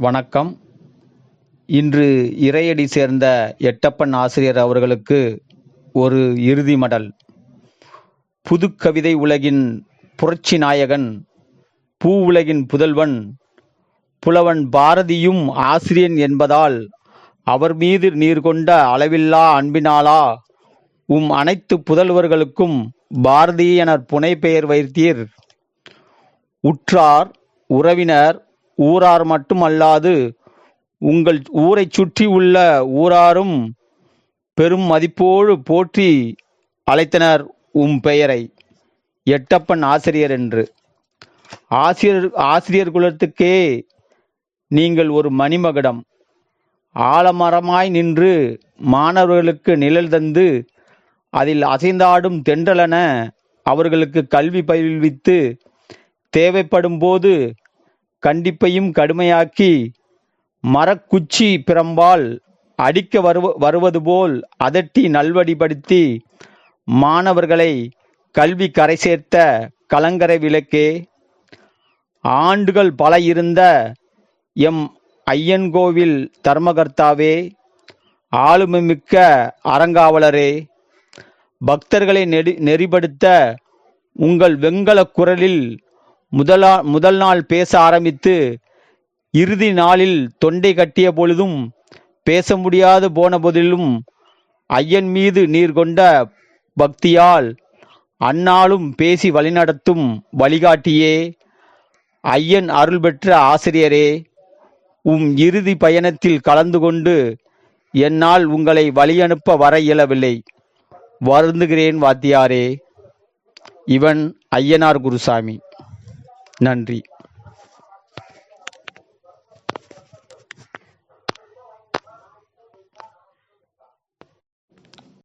வணக்கம். இன்று இறையடி சேர்ந்த எட்டப்பன் ஆசிரியர் அவர்களுக்கு ஒரு இறுதி மடல். புதுக்கவிதை உலகின் புரட்சி நாயகன், பூவுலகின் புதல்வன், புலவன் பாரதியும் ஆசிரியன் என்பதால் அவர் மீது நீர் கொண்ட அளவில்லா அன்பினாலா அனைத்து புதல்வர்களுக்கும் பாரதி எனப் புனைப்பெயர் வைத்தீர். உற்றார், உறவினர், ஊரார் மட்டுமல்லாது உங்கள் ஊரைச் சுற்றி உள்ள ஊராரும் பெரும் மதிப்போடு போற்றி அழைத்தனர் பெயரை, எட்டப்பன் ஆசிரியர் என்று. ஆசிரியர் குலத்துக்கே நீங்கள் ஒரு மணிமகுடம். ஆலமரமாய் நின்று மாணவர்களுக்கு நிழல் தந்து அதில் அசைந்தாடும் தென்றலென அவர்களுக்கு கல்வி பயில்வித்து தேவைப்படும் போது கண்டிப்பையும் கடுமையாக்கி மரக்குச்சி பிரம்பால் அடிக்க வருவது போல் அதட்டி நல்வழிப்படுத்தி மாணவர்களை கல்வி கரை சேர்த்த கலங்கரை விளக்கே, ஆண்டுகள் பல இருந்த எம் ஐயன்கோவில் தர்மகர்த்தாவே, ஆளுமைமிக்க அறங்காவலரே, பக்தர்களை நெறிப்படுத்த உங்கள் வெண்கல குரலில் முதல் நாள் பேச ஆரம்பித்து இறுதி நாளில் தொண்டை கட்டிய பொழுதும் பேச முடியாது போன போதிலும் ஐயன் மீது நீர் கொண்ட பக்தியால் அந்நாளும் பேசி வழிநடத்தும் வழிகாட்டியே, ஐயன் அருள் பெற்ற ஆசிரியரே, இறுதி பயணத்தில் கலந்து கொண்டு என்னால் உங்களை வழியனுப்ப வர இயலவில்லை. வருந்துகிறேன் வாத்தியாரே. இவன் ஐயனார் குருசாமி. நன்றி.